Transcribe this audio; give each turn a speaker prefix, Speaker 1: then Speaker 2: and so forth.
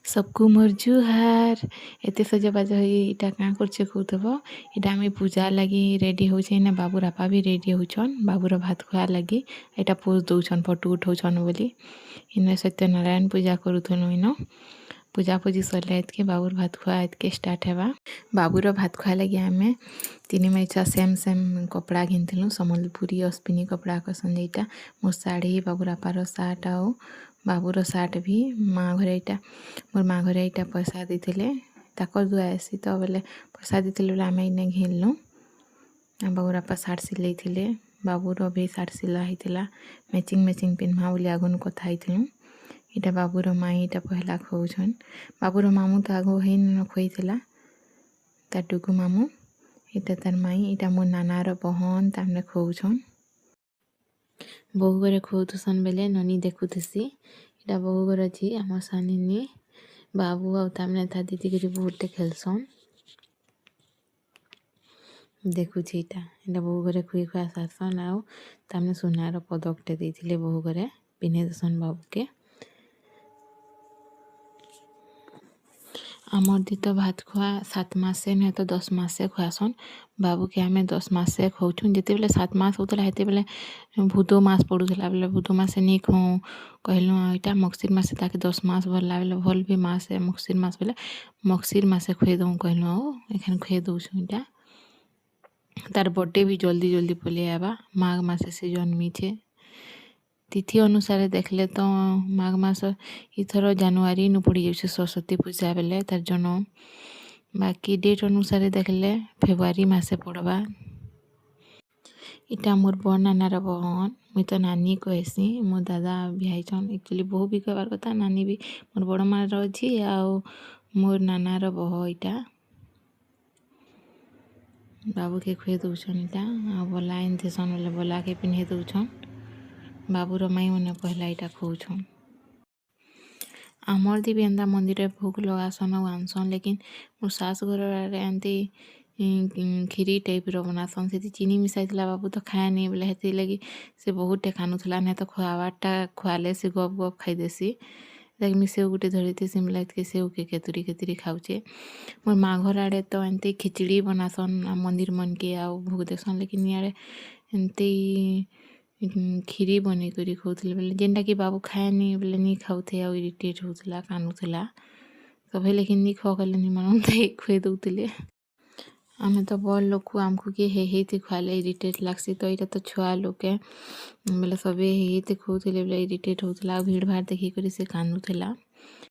Speaker 1: सबको मोर जुहार एते सजबाज होई इटा काँ करछे कहुथब इटा आमे पूजा लगी रेडी होछे ना बाबूर आपा भी रेडी होछन बाबूर भात खुआ लगी एटा पोज दउछन फोटो उठौछन बोली इने सत्यनारायण पूजा करूथनु इनो पूजा पूजी सरले एतके बाबूर भात खुआ एतके स्टार्ट हेबा बाबूर भात खुआ लगी आमे तीन मैचा सेम सेम कपड़ा घिनथिलु सम्बलपुरी अस्पिनी कपड़ा कसन जेटा मोर शाढ़ी बाबूर आपार सार्ट आउ बाबूर सार्ट भी माँ घरे इटा मोर माँ घरे इटा पैसा देते ताकर दुआ आसी तो बोले पैसा देते बोले आम इने घिनलु बाबूर आपा सार्ट सिले थे बाबूर भी सार्ट सिला होता मैचिंग मैचिंग पिन्हा बोली आगुन कथा होइथिलु इटा बाबूर माई इटा पहला खुआउछन बाबूर मामू तो आगो है न खुआइथिला तार टुकु मामू इटा तार माई इटा मोर नानार बहन तामने खुआउछन बहु घरे खुआउथसन बेले ननी देखुथसी इटा बहु घर अच्छी आम सानी बाबू आउ तामने था दीदी के बहुते खेलसन देखुची इटा इटा बहु घरे खुई खुआ सारसन आउ तामने सुनार पदकटे देइथिले बहु घरे पिन्हे देसन बाबू के आमर दी तो भात खुआ 7 मासे नहीं तो 10 मासे खुआसन बाबू के आमे 10 मासे खुआउछुन जिते बेले 7 मास होतला हेते बेले भूदो मास पड़ुला बेले भूदो मासे नहीं खुआऊँ कहलु इटा मगसिर मासे ताके 10 मास भरला बेले भल भी मास है मगसिर मास बेले मगसिर मासे खुए दऊँ कहलु आउ एखन खुए दउछु इटा तार बर्थडे भी जल्दी जल्दी पलि आबा माघ मासे से जन्मी छे तिथि अनुसार देखले तो माघ मास इथर जानुआरी नु पड़ी जाउछे सरस्वती पूजा बेले तार जन्म बाकी डेट अनुसार देखले फेब्रुआरी मासे पड़वा इटा मोर बड़ नानार बहन मुई तो नानी कहसी मो दादा बिहाइछन एक्चुअली बहु भी कहबार कथा नानी भी मोर बड़ मार अच्छी आउ मोर नानार बह इटा बाबू के खुए दउछन इटा आ बला एनथेसन बोले बला के पिन्हे दउछन बाबूर माई मैंने पहला इटा खुआउछन आमर दी भी एंता मंदिर भोग लगासन और आनसन लेकिन मोर सास घर एमती खीरी टाइप बनासन से चीनी मिसाइला बाबू तो खाए नहीं बोले हेती लगी से बहुत टे खानुला नहीं तो खुआबारटा खुआले से गप गप खाईदेसी देख मुझे सेव गोटे धरी सिमला के सेव के केतुरी केतुरी खाऊचे मोर माँ घर आड़े तो एमती खिचड़ी बनासन मंदिर मन के आउ भोग देसन लेकिन इे एमती खीरी बन कर खाऊले बोले जेनटा कि बाबू खाएनी बोले नहीं खाऊे आ इरिटेट होता कानुला सबै लेकिन नहीं खुआ कले नहीं मानते खुए दौले आमे तो बड़ लोग आमको किए हे खुआले इरिटेट लागसी तो यहाँ तो छुआ लोग के बोले सबे हे खुले बोले इरिटेट होता भीड़ भाड़ देखिक से कानुला